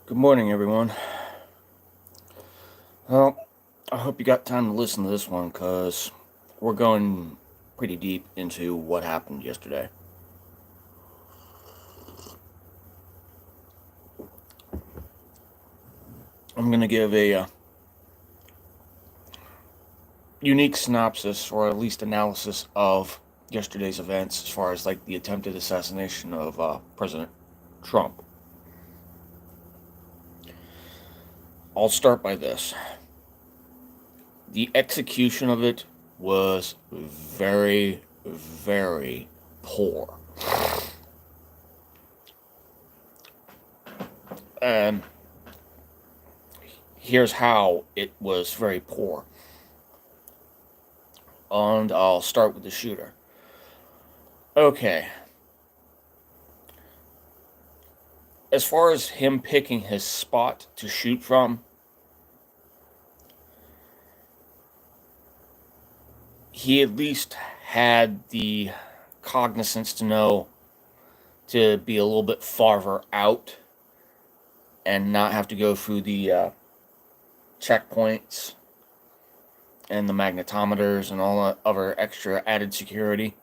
Good morning, everyone. Well, I hope you got time to listen to this one because we're going pretty deep into what happened yesterday. I'm going to give a unique synopsis or at least analysis of yesterday's events as far as like the attempted assassination of President Trump. I'll start by this. The execution of it was very, very poor. And here's how it was very poor. And I'll start with the shooter. Okay, as far as him picking his spot to shoot from, he at least had the cognizance to know to be a little bit farther out and not have to go through the checkpoints and the magnetometers and all the other extra added security.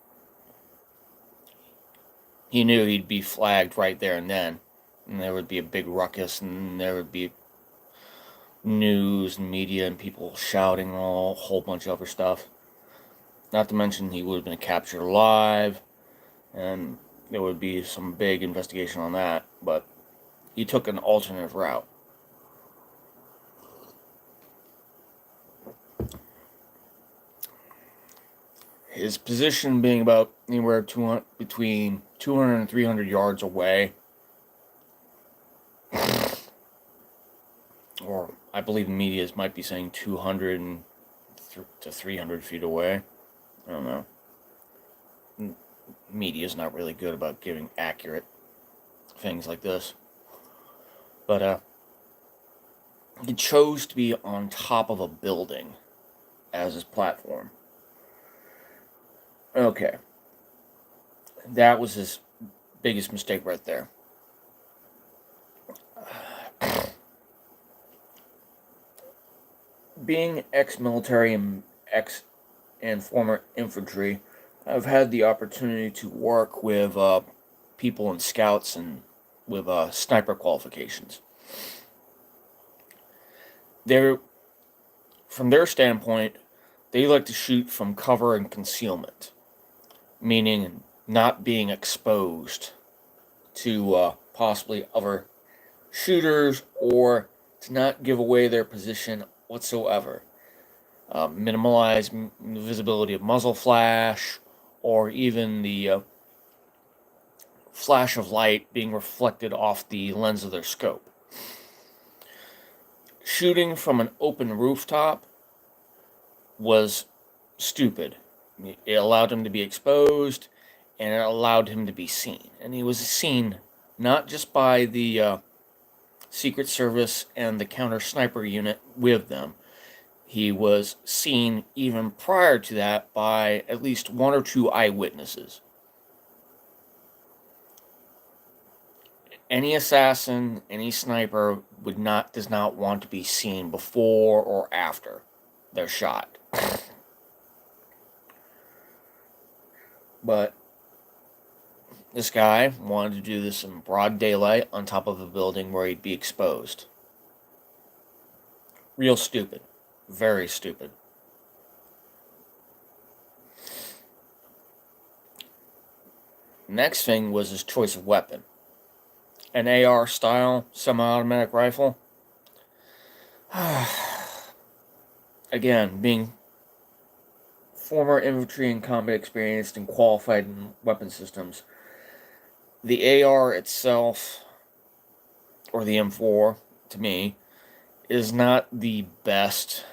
He knew he'd be flagged right there and then, and there would be a big ruckus, and there would be news and media and people shouting and a whole bunch of other stuff. Not to mention he would have been captured alive, and there would be some big investigation on that, but he took an alternative route. His position being about anywhere between 200 and 300 yards away, or I believe the media might be saying 200 to 300 feet away. I don't know. Media is not really good about giving accurate things like this. But he chose to be on top of a building as his platform. Okay. That was his biggest mistake right there. Being ex-military and former infantry, I've had the opportunity to work with people and scouts and with sniper qualifications. They're From their standpoint, they like to shoot from cover and concealment, meaning not being exposed to possibly other shooters or to not give away their position whatsoever. Minimize visibility of muzzle flash or even the flash of light being reflected off the lens of their scope. Shooting from an open rooftop was stupid. It allowed him to be exposed and it allowed him to be seen. And he was seen not just by the Secret Service and the counter sniper unit with them. He was seen even prior to that by at least one or two eyewitnesses. Any assassin, any sniper does not want to be seen before or after they're shot. But this guy wanted to do this in broad daylight on top of a building where he'd be exposed. Real stupid. Very stupid. Next thing was his choice of weapon. An AR style semi-automatic rifle. Again, being former infantry and combat experienced and qualified in weapon systems, the AR itself, or the M4, to me, is not the best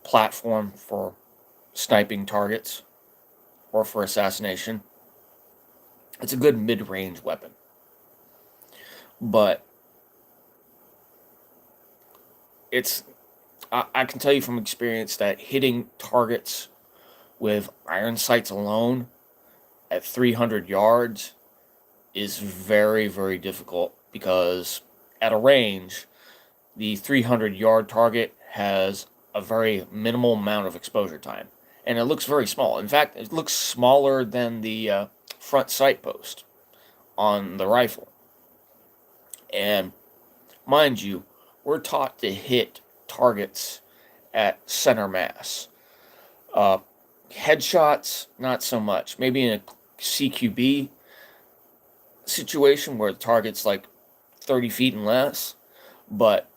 platform for sniping targets or for assassination. It's a good mid-range weapon. But I can tell you from experience that hitting targets with iron sights alone at 300 yards is very, very difficult because at a range, the 300-yard target has a very minimal amount of exposure time, and it looks very small. In fact, it looks smaller than the front sight post on the rifle. And mind you, we're taught to hit targets at center mass. Uh, Headshots, not so much. Maybe in a CQB situation where the target's like 30 feet and less, but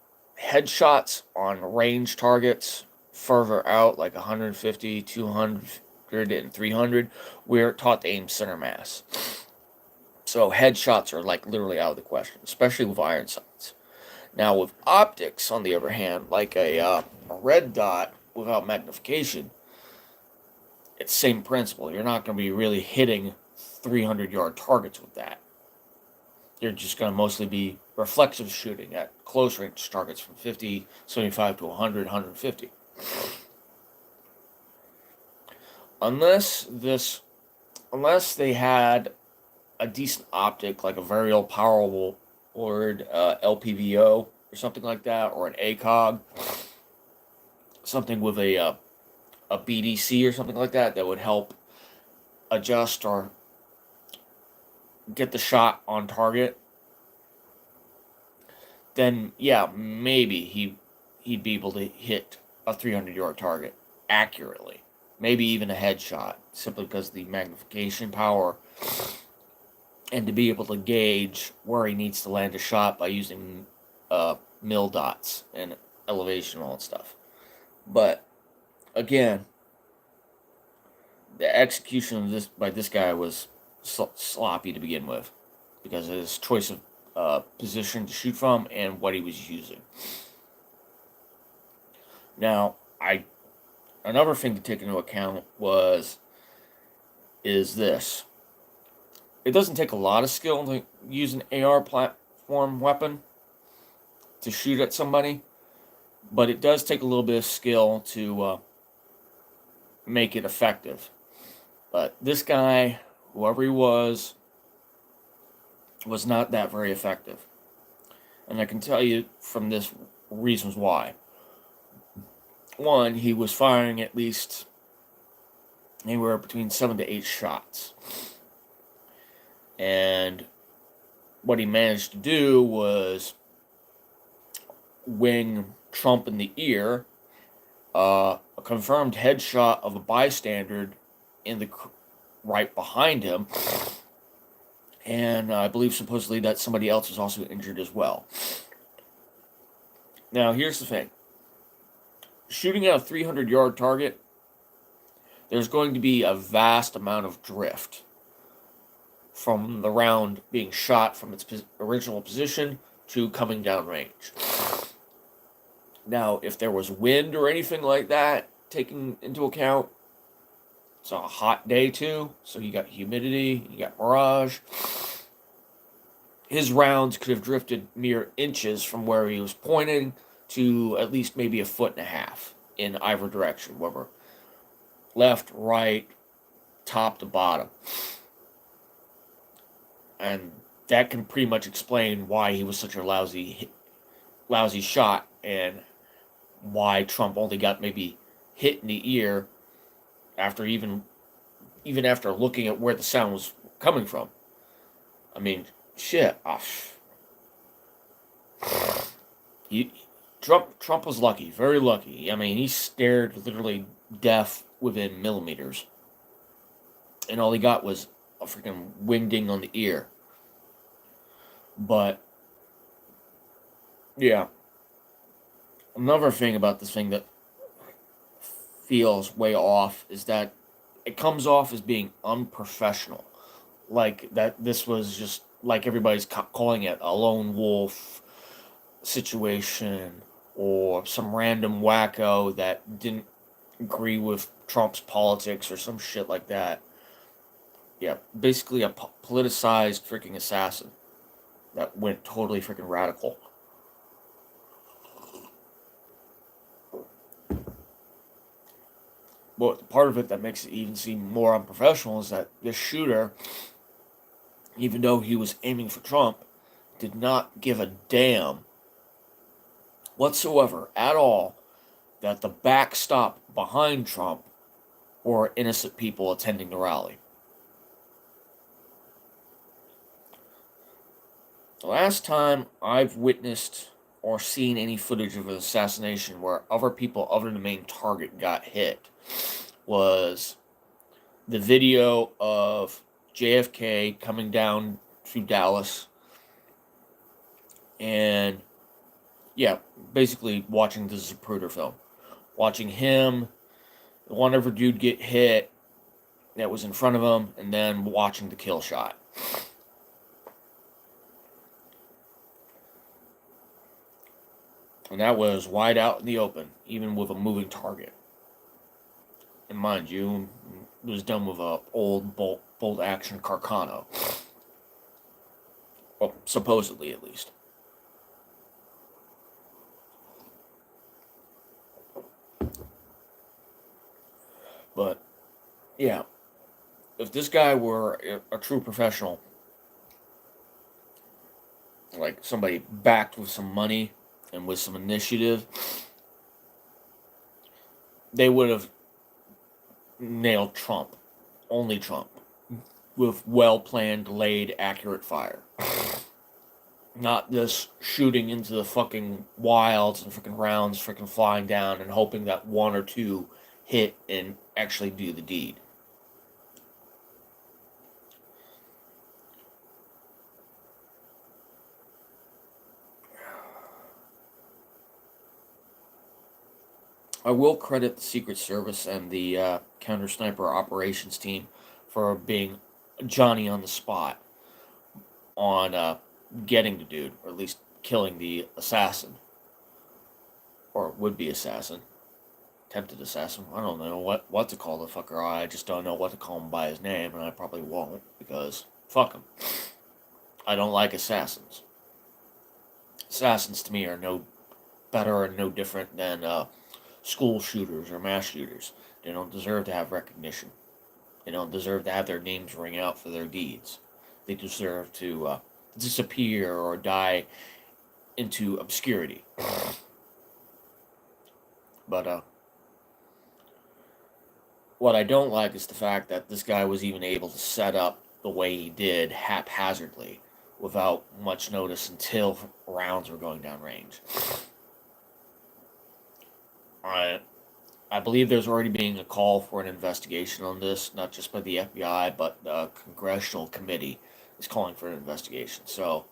headshots on range targets further out, like 150, 200, and 300, we're taught to aim center mass. So headshots are like literally out of the question, especially with iron sights. Now with optics, on the other hand, like a red dot without magnification, it's the same principle. You're not going to be really hitting 300-yard targets with that. You're just going to mostly be reflexive shooting at close range targets from 50, 75 to 100, 150. Unless they had a decent optic, like a very old powerful word, LPVO or something like that, or an ACOG, something with a BDC or something like that would help adjust or get the shot on target, then yeah, maybe he'd be able to hit a 300-yard target accurately. Maybe even a headshot, simply because of the magnification power and to be able to gauge where he needs to land a shot by using mil dots and elevation and all that stuff. But again, the execution of this by this guy was sloppy to begin with, because of his choice of position to shoot from and what he was using. Now, another thing to take into account is this. It doesn't take a lot of skill to use an AR platform weapon to shoot at somebody, but it does take a little bit of skill to make it effective. But this guy, whoever he was not that very effective. And I can tell you from this reasons why. One, he was firing at least anywhere between 7 to 8 shots. And what he managed to do was wing Trump in the ear, a confirmed headshot of a bystander in the right behind him, and I believe supposedly that somebody else was also injured as well. Now, here's the thing. Shooting at a 300-yard target, there's going to be a vast amount of drift from the round being shot from its original position to coming down range. Now, if there was wind or anything like that taken into account, it's a hot day too, so you got humidity, you got mirage. His rounds could have drifted mere inches from where he was pointing to at least maybe 1.5 feet in either direction, whether left, right, top to bottom. And that can pretty much explain why he was such a lousy shot, and why Trump only got maybe hit in the ear after even after looking at where the sound was coming from. I mean, shit. Trump was lucky, very lucky. I mean, he stared literally death within millimeters, and all he got was a freaking wingding on the ear. But yeah, another thing about this thing that feels way off is that it comes off as being unprofessional. Like that this was just like everybody's calling it a lone wolf situation, or some random wacko that didn't agree with Trump's politics or some shit like that. Yeah, basically a politicized freaking assassin that went totally freaking radical. But part of it that makes it even seem more unprofessional is that this shooter, even though he was aiming for Trump, did not give a damn whatsoever at all that the backstop behind Trump were innocent people attending the rally. The last time I've witnessed or seen any footage of an assassination where other people other than the main target got hit was the video of JFK coming down through Dallas and, yeah, basically watching the Zapruder film. Watching him, one other dude get hit that was in front of him, and then watching the kill shot. And that was wide out in the open, even with a moving target. And mind you, it was done with a old bolt action Carcano. Well, supposedly at least. But, yeah, if this guy were a true professional, like somebody backed with some money and with some initiative, they would have nailed Trump. Only Trump. With well-planned, delayed, accurate fire. Not this shooting into the fucking wilds and freaking rounds freaking flying down and hoping that one or two hit and actually do the deed. I will credit the Secret Service and the counter sniper operations team for being Johnny on the spot on getting the dude, or at least killing the assassin, or would-be assassin, attempted assassin. I don't know what to call the fucker. I just don't know what to call him by his name, and I probably won't, because fuck him. I don't like assassins. Assassins to me are no better and no different than school shooters or mass shooters. They don't deserve to have recognition. They don't deserve to have their names ring out for their deeds. They deserve to disappear or die into obscurity. But what I don't like is the fact that this guy was even able to set up the way he did haphazardly without much notice until rounds were going down range. I believe there's already being a call for an investigation on this, not just by the FBI, but the Congressional Committee is calling for an investigation. So,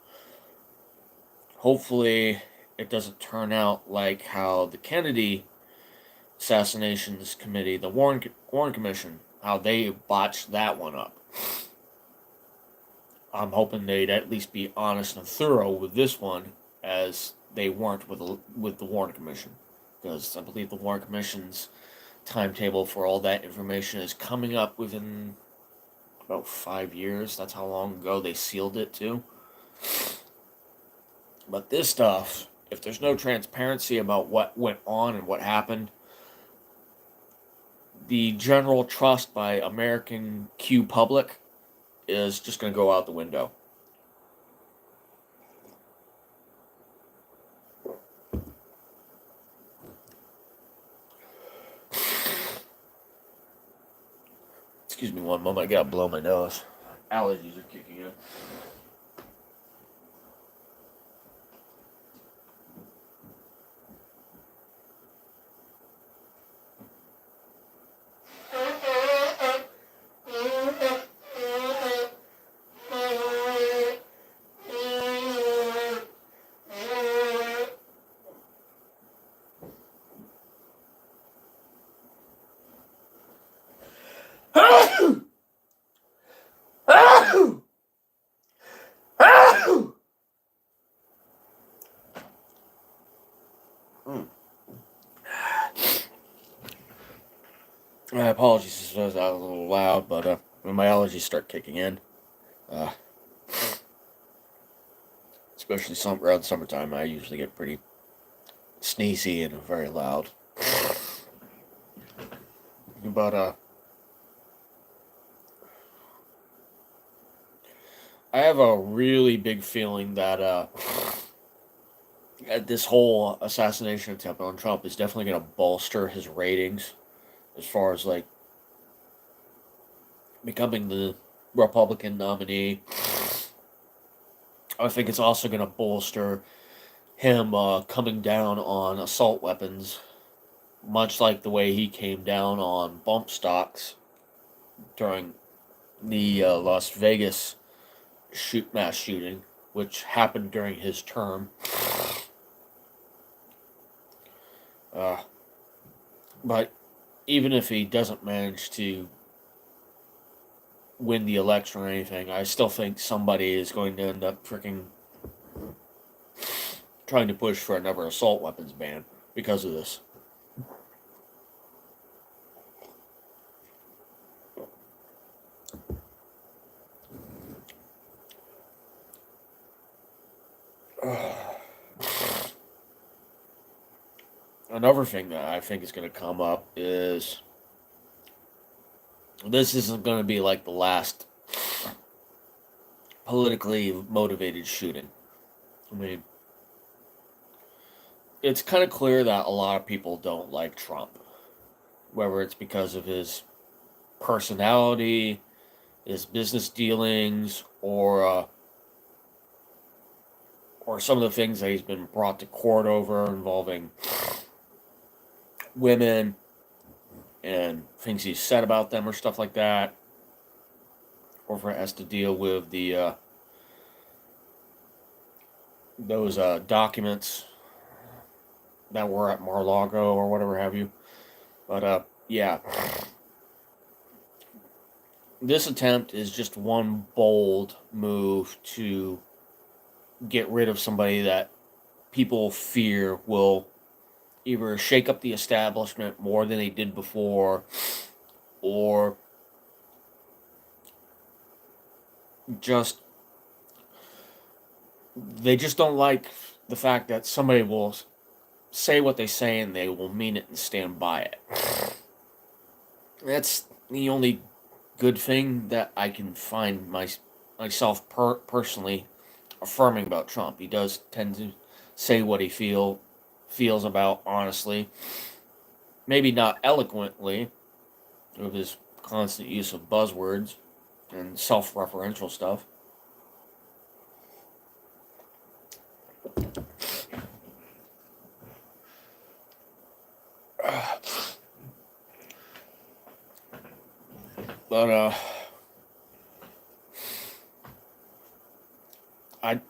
hopefully, it doesn't turn out like how the Kennedy Assassinations Committee, the Warren Commission, how they botched that one up. I'm hoping they'd at least be honest and thorough with this one, as they weren't with the Warren Commission. Because I believe the Warren Commission's timetable for all that information is coming up within about 5 years. That's how long ago they sealed it to. But this stuff, if there's no transparency about what went on and what happened, the general trust by American Q public is just going to go out the window. Excuse me one moment, I gotta blow my nose. Allergies are kicking in. My apologies if I was out a little loud, but when my allergies start kicking in, especially around summertime, I usually get pretty sneezy and very loud. But I have a really big feeling that this whole assassination attempt on Trump is definitely going to bolster his ratings as far as like becoming the Republican nominee. I think it's also going to bolster him coming down on assault weapons, much like the way he came down on bump stocks during the Las Vegas mass shooting, which happened during his term. Uh, but even if he doesn't manage to win the election or anything, I still think somebody is going to end up freaking trying to push for another assault weapons ban because of this. Another thing that I think is going to come up is this isn't going to be like the last politically motivated shooting. I mean, it's kind of clear that a lot of people don't like Trump, whether it's because of his personality, his business dealings, or some of the things that he's been brought to court over involving women and things he's said about them or stuff like that, or if it has to deal with the those documents that were at Mar-a-Lago or whatever have you. But yeah, this attempt is just one bold move to get rid of somebody that people fear will either shake up the establishment more than they did before, or just they just don't like the fact that somebody will say what they say and they will mean it and stand by it. That's the only good thing that I can find myself personally affirming about Trump. He does tend to say what he feels about honestly. Maybe not eloquently, with his constant use of buzzwords and self-referential stuff. But I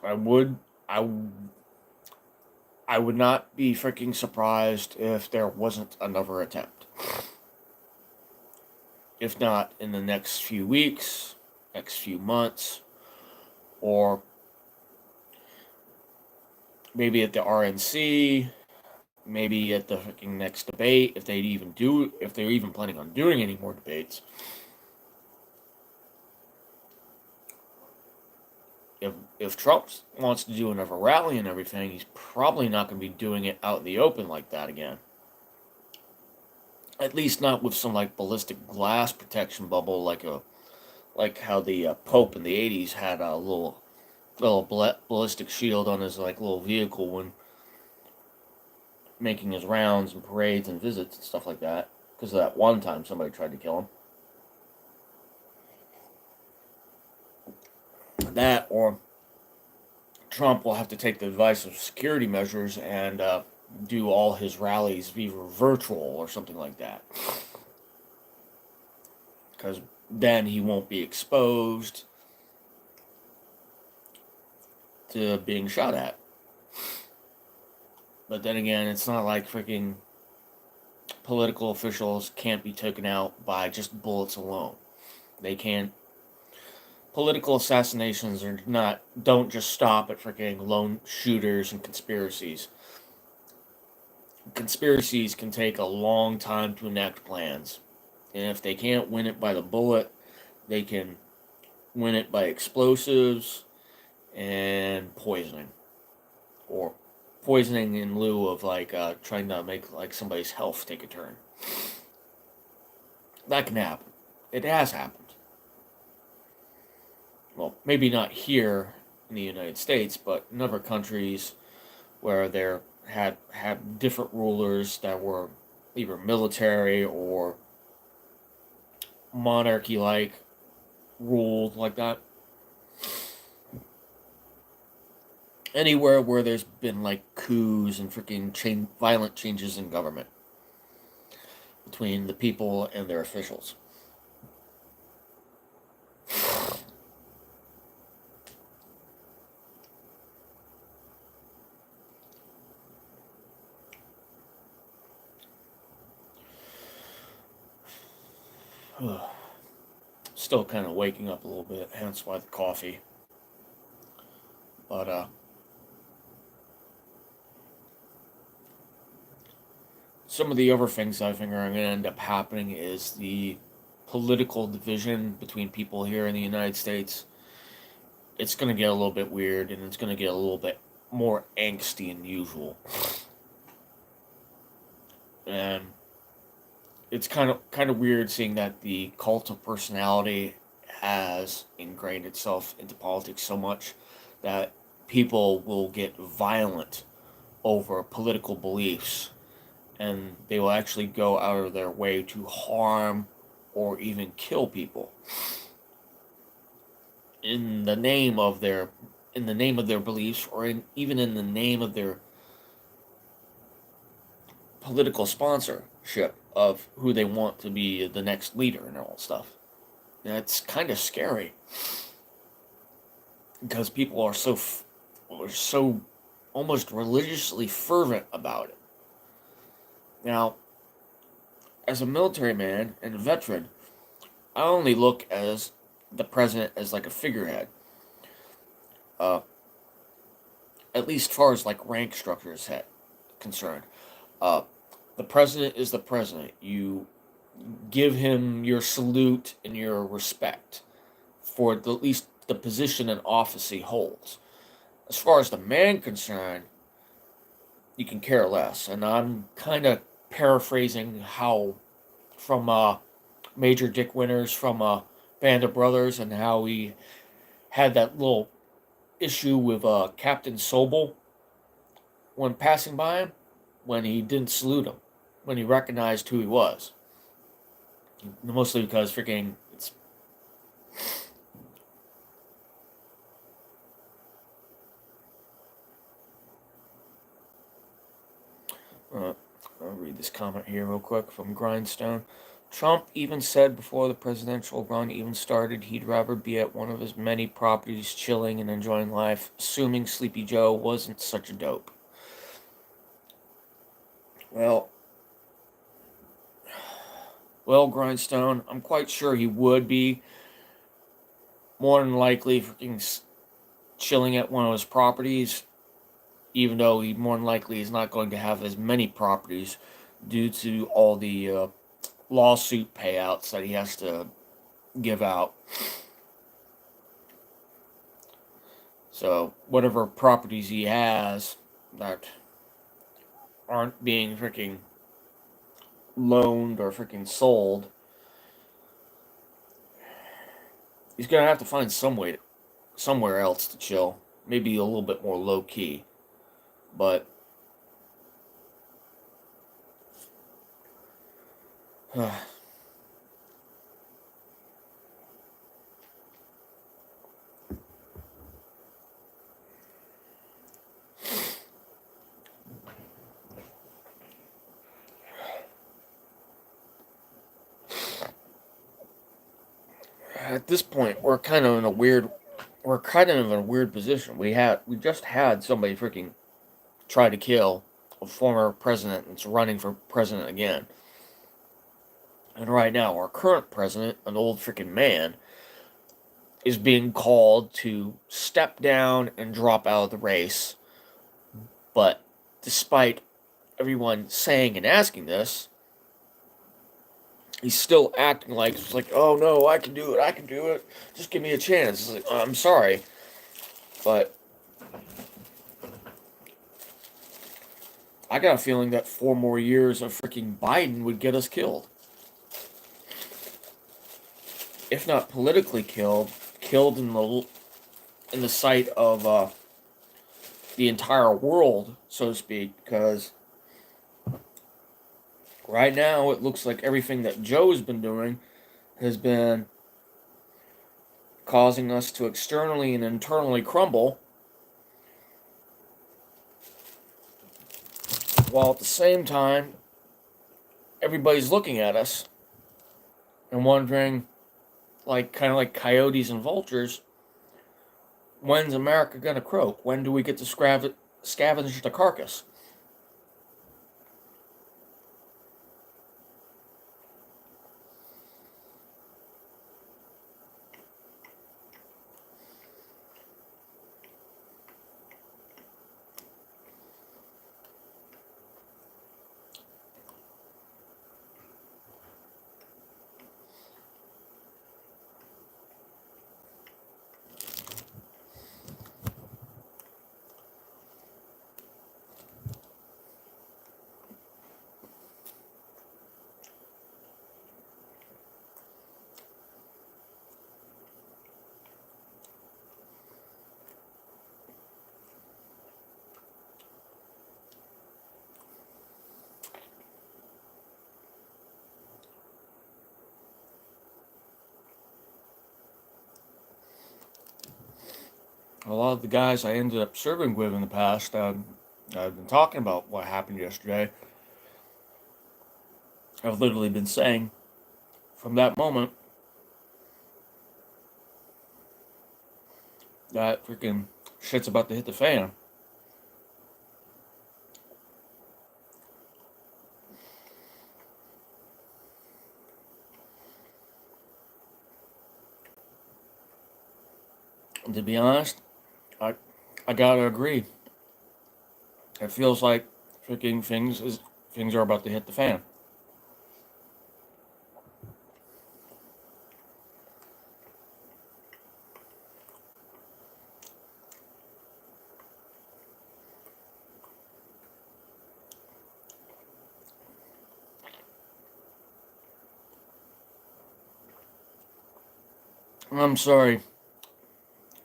I would I I would not be freaking surprised if there wasn't another attempt. If not in the next few weeks, next few months, or maybe at the RNC, maybe at the freaking next debate, if they're even planning on doing any more debates. If Trump wants to do another rally and everything, he's probably not going to be doing it out in the open like that again. At least not with some like ballistic glass protection bubble, like how the Pope in the '80s had a little ballistic shield on his like little vehicle when making his rounds and parades and visits and stuff like that. Because of that one time somebody tried to kill him. That or Trump will have to take the advice of security measures and do all his rallies either virtual or something like that. Because then he won't be exposed to being shot at. But then again, it's not like freaking political officials can't be taken out by just bullets alone. They can't. Political assassinations don't just stop at freaking lone shooters and conspiracies. Conspiracies can take a long time to enact plans. And if they can't win it by the bullet, they can win it by explosives and poisoning. Or poisoning in lieu of like trying to make like somebody's health take a turn. That can happen. It has happened. well, maybe not here in the United States, but in other countries where there had different rulers that were either military or monarchy like ruled like that. Anywhere where there's been like coups and freaking violent changes in government between the people and their officials. Still kind of waking up a little bit, hence why the coffee. But some of the other things I think are going to end up happening is the political division between people here in the United States. It's going to get a little bit weird, and it's going to get a little bit more angsty than usual. And it's kind of weird seeing that the cult of personality has ingrained itself into politics so much that people will get violent over political beliefs, and they will actually go out of their way to harm or even kill people in the name of their beliefs, or even in the name of their political sponsorship of who they want to be the next leader and all that stuff. That's kind of scary because people are so almost religiously fervent about it. Now, as a military man and a veteran, I only look as the president as like a figurehead. At least as far as like rank structure is concerned. The president is the president. You give him your salute and your respect for at least the position and office he holds. As far as the man concerned, you can care less. And I'm kind of paraphrasing how from Major Dick Winters from Band of Brothers, and how he had that little issue with Captain Sobel when passing by him, when he didn't salute him, when he recognized who he was. Mostly because freaking it's. I'll read this comment here real quick from Grindstone. Trump even said before the presidential run even started he'd rather be at one of his many properties chilling and enjoying life, assuming Sleepy Joe wasn't such a dope. Well, Grindstone, I'm quite sure he would be more than likely freaking chilling at one of his properties, even though he more than likely is not going to have as many properties due to all the lawsuit payouts that he has to give out. So, whatever properties he has that aren't being freaking loaned or freaking sold, he's gonna have to find somewhere else to chill. Maybe a little bit more low key, but at this point we're kind of in a weird position. We just had somebody freaking try to kill a former president that's running for president again. And right now, our current president, an old freaking man, is being called to step down and drop out of the race. But despite everyone saying and asking this, he's still acting like it's like, oh no, I can do it, just give me a chance. It's like, I'm sorry, but I got a feeling that 4 more years of freaking Biden would get us killed. If not politically killed killed in the sight of the entire world, so to speak, because right now it looks like everything that Joe's been doing has been causing us to externally and internally crumble, while at the same time everybody's looking at us and wondering, like kind of like coyotes and vultures, when's America gonna croak? When do we get to scavenge the carcass? A lot of the guys I ended up serving with in the past, I've been talking about what happened yesterday. I've literally been saying, from that moment, that freaking shit's about to hit the fan. And to be honest, I gotta agree. It feels like freaking things are about to hit the fan. I'm sorry,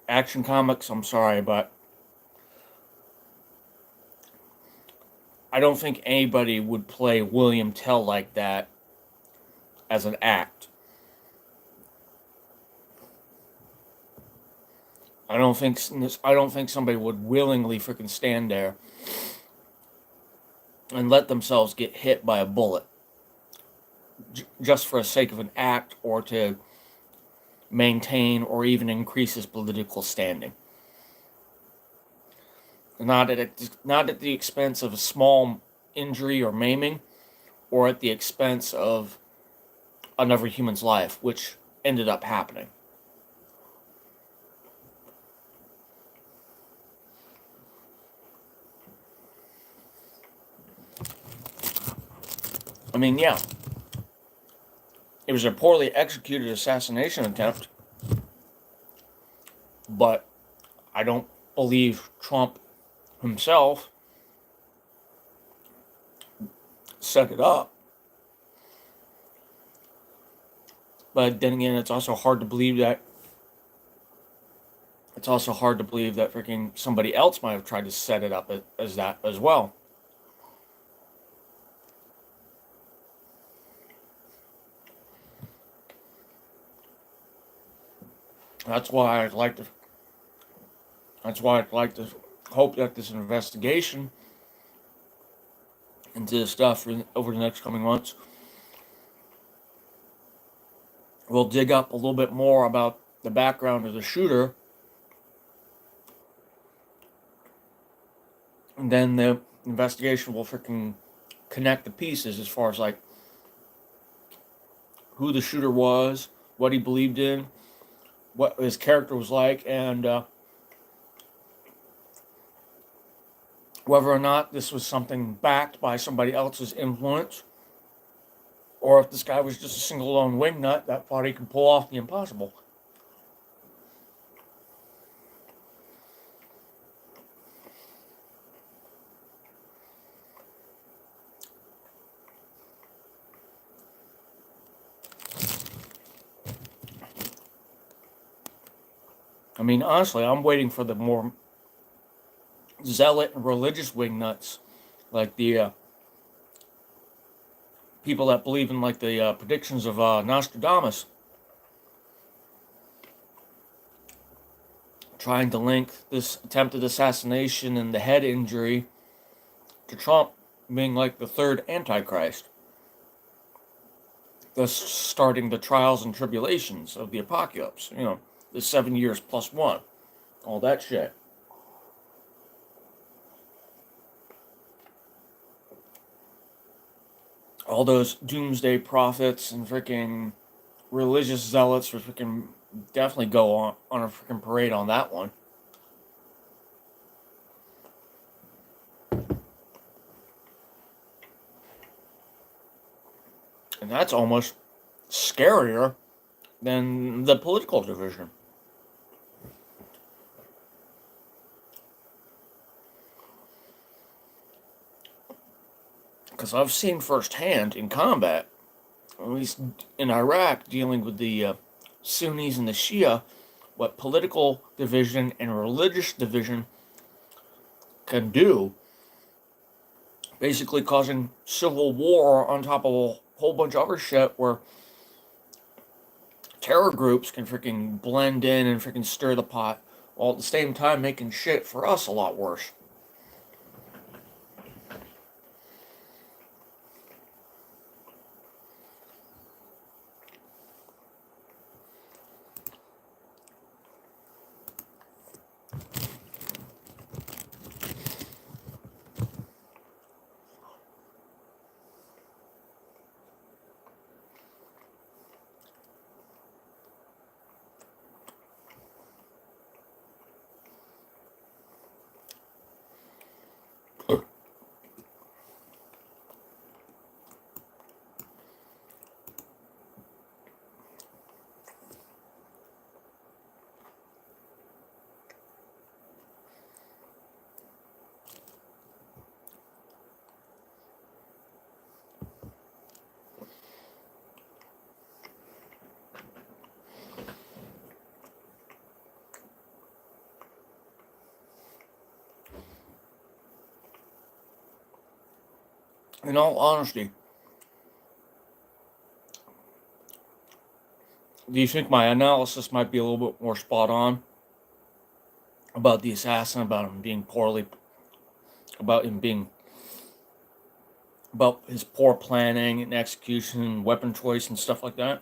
Action Comics. I'm sorry, but I don't think anybody would play William Tell like that as an act. I don't think somebody would willingly freaking stand there and let themselves get hit by a bullet just for the sake of an act or to maintain or even increase his political standing. Not at the expense of a small injury or maiming, or at the expense of another human's life, which ended up happening. I mean, yeah, it was a poorly executed assassination attempt, but I don't believe Trump himself set it up. But then again, it's also hard to believe that freaking somebody else might have tried to set it up as that as well. That's why I'd like to. That's why I'd like to hope that this investigation into this stuff over the next coming months will dig up a little bit more about the background of the shooter, and then the investigation will freaking connect the pieces as far as like who the shooter was, what he believed in, what his character was like, and whether or not this was something backed by somebody else's influence, or if this guy was just a single lone wingnut that thought he could pull off the impossible. I mean, honestly, I'm waiting for the more zealot and religious wingnuts, like the people that believe in like the predictions of Nostradamus, trying to link this attempted assassination and the head injury to Trump being like the third Antichrist, thus starting the trials and tribulations of the apocalypse. You know, the 7 years plus one, all that shit. All those doomsday prophets and freaking religious zealots would freaking definitely go on a freaking parade on that one. And that's almost scarier than the political division. Because I've seen firsthand in combat, at least in Iraq, dealing with the Sunnis and the Shia, what political division and religious division can do, basically causing civil war on top of a whole bunch of other shit where terror groups can freaking blend in and freaking stir the pot, while at the same time making shit for us a lot worse. In all honesty, do you think my analysis might be a little bit more spot on about the assassin, about him being poorly, about him being, about his poor planning and execution, weapon choice, and stuff like that?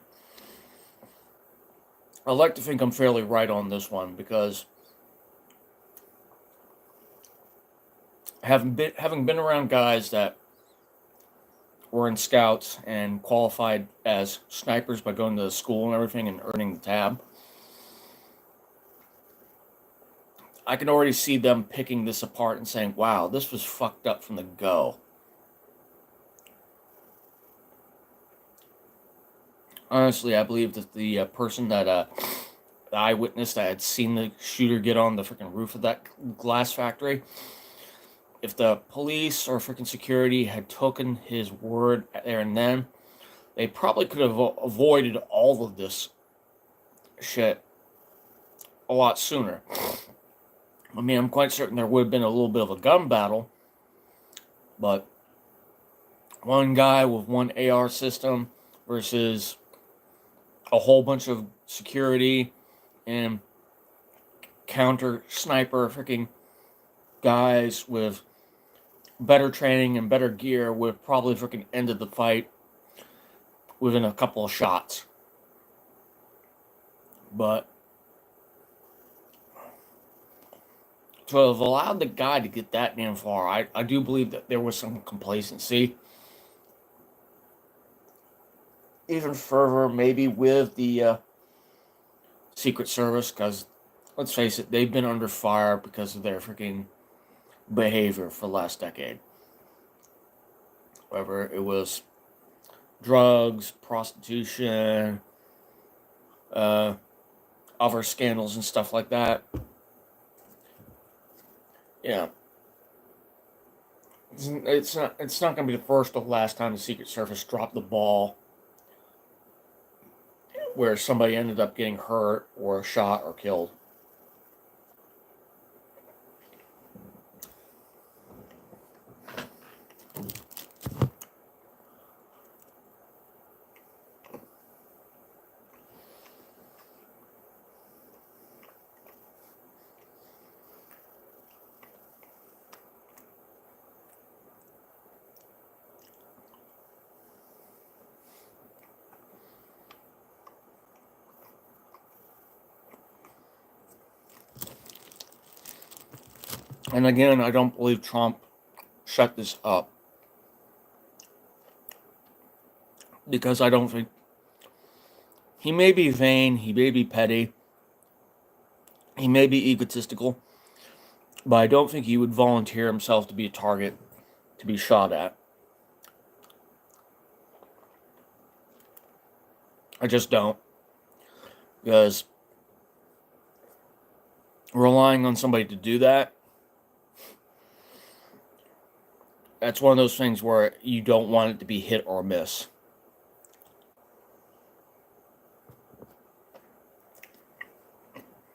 I like to think I'm fairly right on this one because having been around guys that were in scouts and qualified as snipers by going to the school and everything and earning the tab, I can already see them picking this apart and saying, wow, this was fucked up from the go. Honestly, I believe that the person that, the eyewitness that had seen the shooter get on the freaking roof of that glass factory, if the police or freaking security had taken his word there and then, they probably could have avoided all of this shit a lot sooner. I mean, I'm quite certain there would have been a little bit of a gun battle, but one guy with one AR system versus a whole bunch of security and counter sniper freaking guys with better training and better gear would probably freaking ended the fight within a couple of shots. But to have allowed the guy to get that damn far, I do believe that there was some complacency. Even further, maybe with the Secret Service, because let's face it, they've been under fire because of their freaking behavior for the last decade. Whether it was drugs, prostitution, other scandals and stuff like that. Yeah. It's not going to be the first or last time the Secret Service dropped the ball where somebody ended up getting hurt or shot or killed. And again, I don't believe Trump shut this up. Because I don't think... He may be vain, he may be petty, he may be egotistical, but I don't think he would volunteer himself to be a target to be shot at. I just don't. Because relying on somebody to do that, that's one of those things where you don't want it to be hit or miss.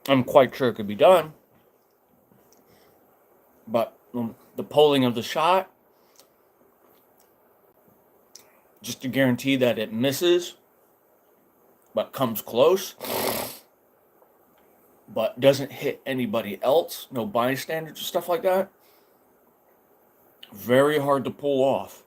I'm quite sure it could be done, but the polling of the shot, just to guarantee that it misses, but comes close, but doesn't hit anybody else, no bystanders or stuff like that, very hard to pull off.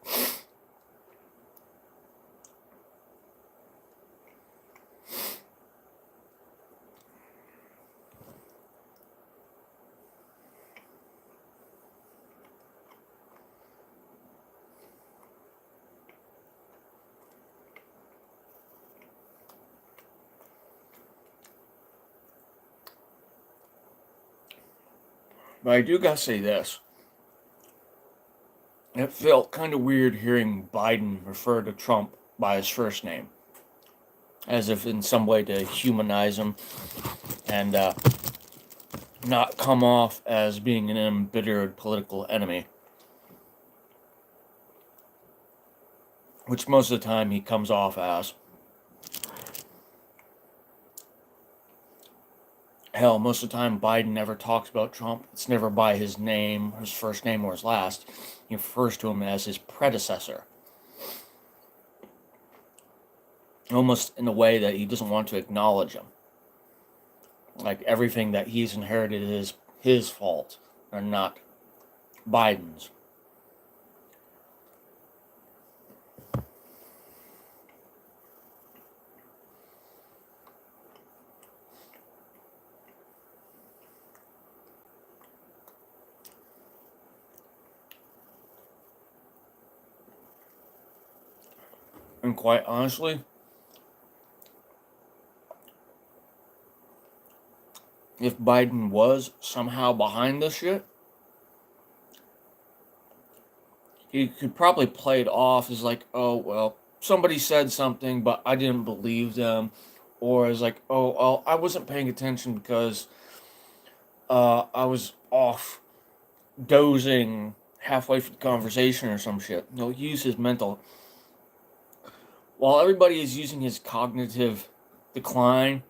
But I do gotta say this. It felt kind of weird hearing Biden refer to Trump by his first name, as if in some way to humanize him and not come off as being an embittered political enemy. Which most of the time he comes off as. Hell, most of the time Biden never talks about Trump. It's never by his name, his first name, or his last. He refers to him as his predecessor. Almost in a way that he doesn't want to acknowledge him. Like everything that he's inherited is his fault, and not Biden's. And quite honestly, if Biden was somehow behind this shit, he could probably play it off as like, oh, well, somebody said something, but I didn't believe them. Or as like, oh, well, I wasn't paying attention because I was off dozing halfway through the conversation or some shit. He'll use his mental... While everybody is using his cognitive decline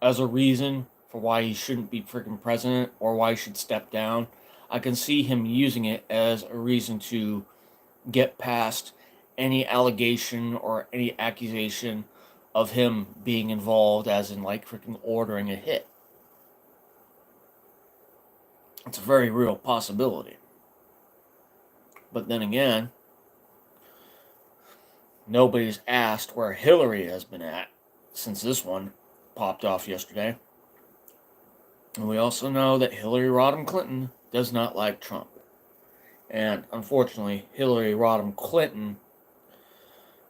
as a reason for why he shouldn't be freaking president or why he should step down, I can see him using it as a reason to get past any allegation or any accusation of him being involved, as in like freaking ordering a hit. It's a very real possibility. But then again, nobody's asked where Hillary has been at since this one popped off yesterday. And we also know that Hillary Rodham Clinton does not like Trump. And unfortunately, Hillary Rodham Clinton,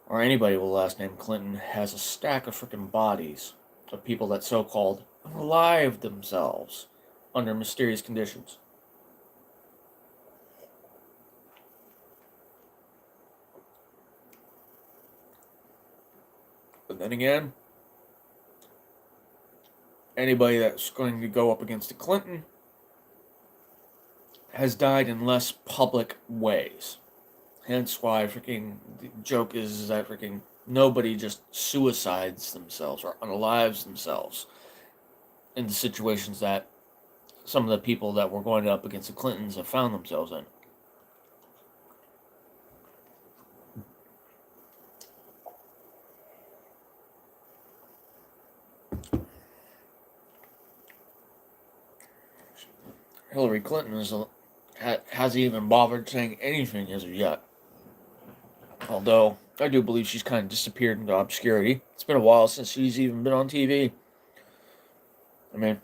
or anybody with the last name Clinton, has a stack of freaking bodies of people that so-called unalive themselves under mysterious conditions. But then again, anybody that's going to go up against a Clinton has died in less public ways. Hence why freaking the joke is that freaking nobody just suicides themselves or unalives themselves in the situations that some of the people that were going up against the Clintons have found themselves in. Hillary Clinton hasn't even bothered saying anything as of yet. Although, I do believe she's kind of disappeared into obscurity. It's been a while since she's even been on TV. I mean,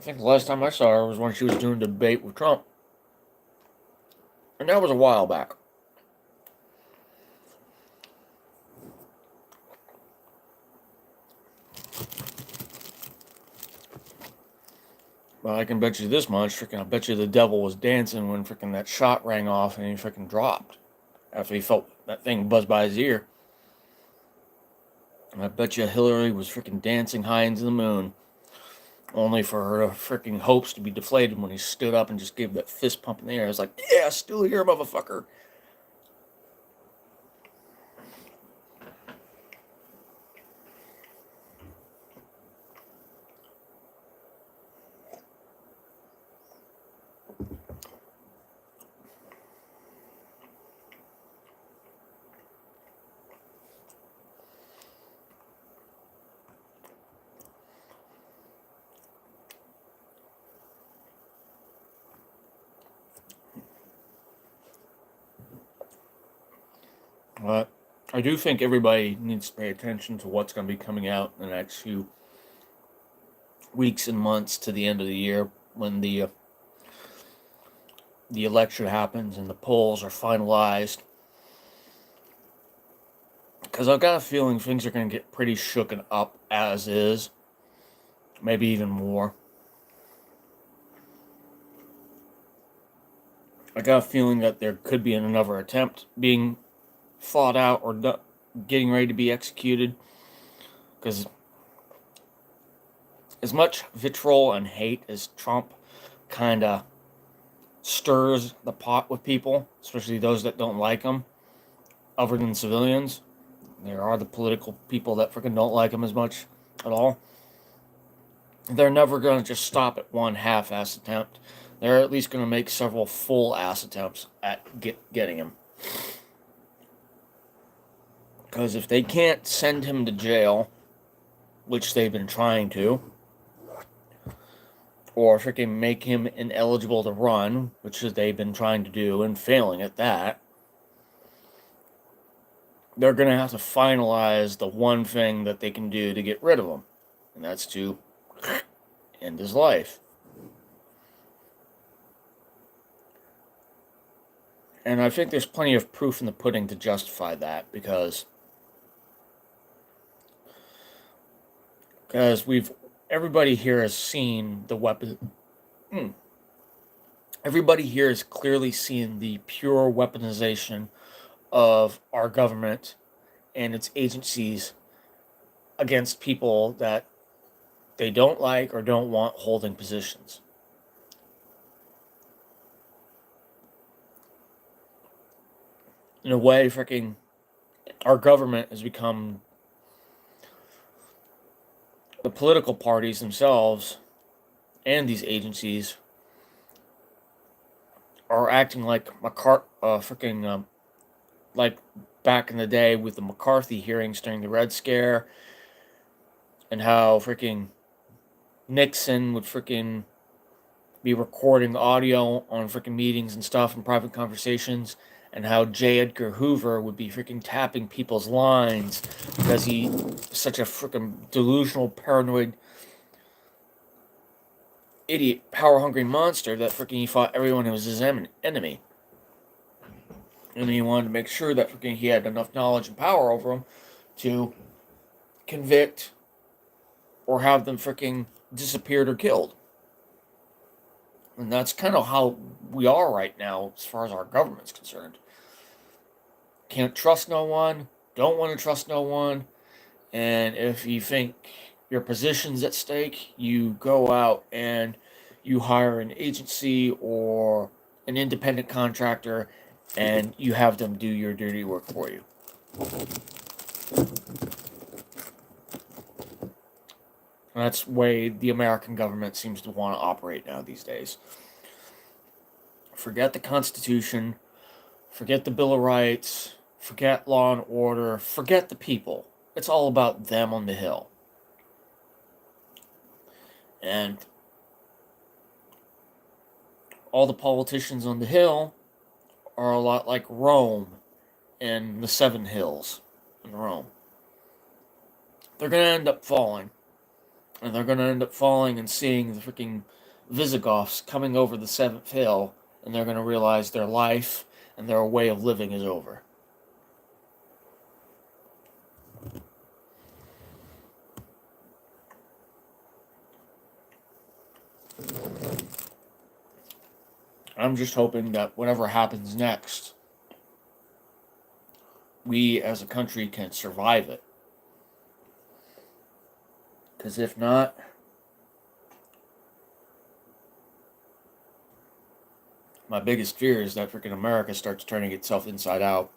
I think the last time I saw her was when she was doing a debate with Trump. And that was a while back. But I can bet you this much, freaking, I bet you the devil was dancing when freaking that shot rang off and he freaking dropped. After he felt that thing buzz by his ear. And I bet you Hillary was freaking dancing high into the moon. Only for her freaking hopes to be deflated when he stood up and just gave that fist pump in the air. I was like, yeah, still here, motherfucker. But I do think everybody needs to pay attention to what's going to be coming out in the next few weeks and months to the end of the year when the election happens and the polls are finalized. Because I've got a feeling things are going to get pretty shooken up as is. Maybe even more. I got a feeling that there could be another attempt being thought out or getting ready to be executed. Because as much vitriol and hate as Trump kind of stirs the pot with people, especially those that don't like him, other than civilians, there are the political people that freaking don't like him as much at all. They're never going to just stop at one half-ass attempt. They're at least going to make several full-ass attempts at getting him. Because if they can't send him to jail, which they've been trying to, or freaking make him ineligible to run, which they've been trying to do and failing at that, they're going to have to finalize the one thing that they can do to get rid of him. And that's to end his life. And I think there's plenty of proof in the pudding to justify that, because everybody here has seen the weapon. Everybody here has clearly seen the pure weaponization of our government and its agencies against people that they don't like or don't want holding positions. In a way, freaking, our government has become the political parties themselves and these agencies are acting like like back in the day with the McCarthy hearings during the Red Scare, and how freaking Nixon would freaking be recording audio on freaking meetings and stuff and private conversations, and how J. Edgar Hoover would be freaking tapping people's lines because he's such a freaking delusional, paranoid, idiot, power-hungry monster that freaking he fought everyone who was his enemy. And he wanted to make sure that freaking he had enough knowledge and power over them to convict or have them freaking disappeared or killed. And that's kind of how we are right now as far as our government's concerned. Can't trust no one, don't want to trust no one, and if you think your position's at stake, you go out and you hire an agency or an independent contractor and you have them do your dirty work for you. And that's the way the American government seems to want to operate now these days. Forget the Constitution, forget the Bill of Rights, forget law and order, forget the people. It's all about them on the hill. And all the politicians on the hill are a lot like Rome and the Seven Hills in Rome. They're going to end up falling. And they're going to end up falling and seeing the freaking Visigoths coming over the 7th hill, and they're going to realize their life and their way of living is over. I'm just hoping that whatever happens next, we as a country can survive it. Because if not, my biggest fear is that freaking America starts turning itself inside out.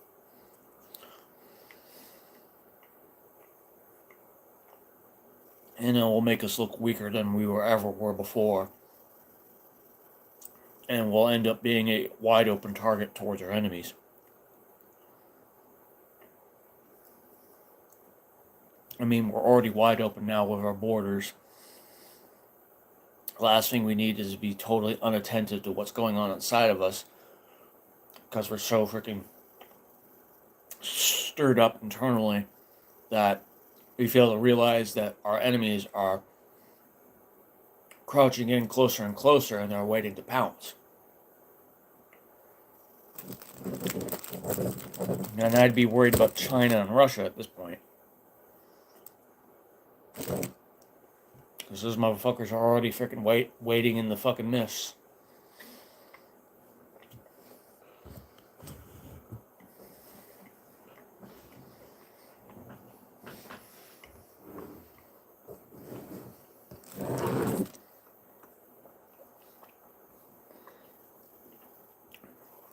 And it will make us look weaker than we ever were before. And we'll end up being a wide open target towards our enemies. I mean, we're already wide open now with our borders. The last thing we need is to be totally unattentive to what's going on inside of us, because we're so freaking stirred up internally that we fail to realize that our enemies are crouching in closer and closer, and they're waiting to pounce. And I'd be worried about China and Russia at this point. Because those motherfuckers are already freaking waiting in the fucking mists.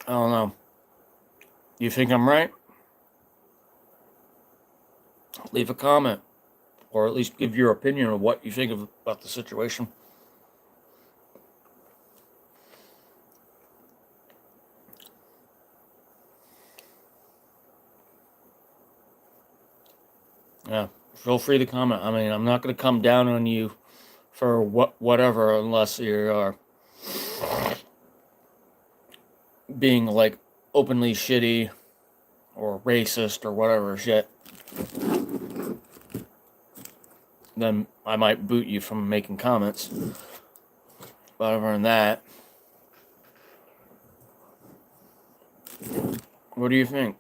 I don't know. You think I'm right? Leave a comment. Or at least give your opinion of what you think about the situation. Yeah, feel free to comment. I mean, I'm not going to come down on you for whatever unless you're being like openly shitty or racist or whatever shit. Then I might boot you from making comments. But other than that, what do you think?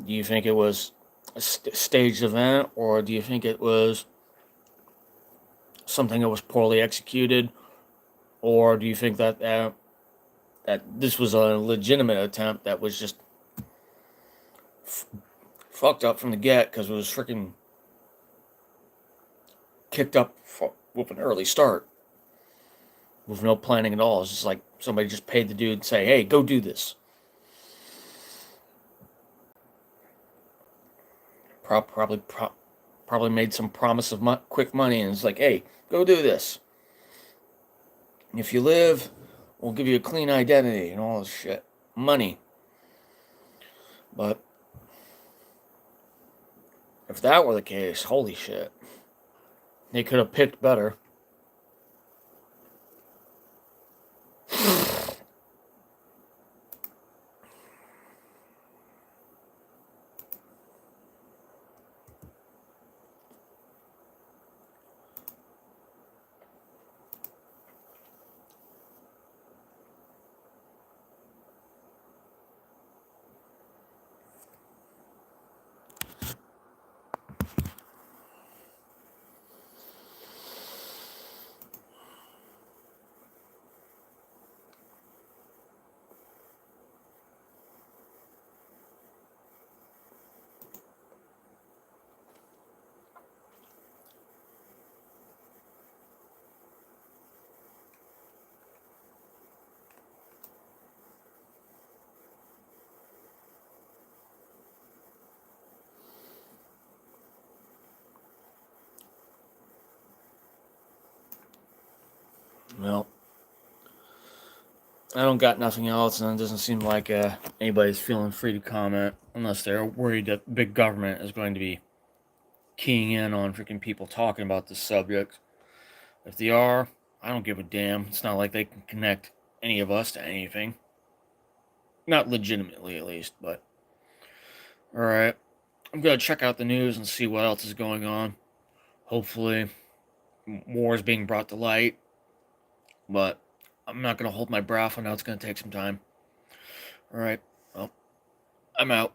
Do you think it was a staged event, or do you think it was something that was poorly executed, or do you think that that this was a legitimate attempt that was just fucked up from the get because it was freaking kicked up with an early start with no planning at all? It's just like somebody just paid the dude to say, hey, go do this. Probably made some promise of quick money, and it's like, hey, go do this. If you live, we'll give you a clean identity and all this shit. Money. But if that were the case, holy shit. They could have picked better. Well, I don't got nothing else, and it doesn't seem like anybody's feeling free to comment unless they're worried that big government is going to be keying in on freaking people talking about this subject. If they are, I don't give a damn. It's not like they can connect any of us to anything. Not legitimately, at least, but... Alright. I'm gonna check out the news and see what else is going on. Hopefully, more is being brought to light, but I'm not going to hold my breath. I know it's going to take some time. All right, well, I'm out.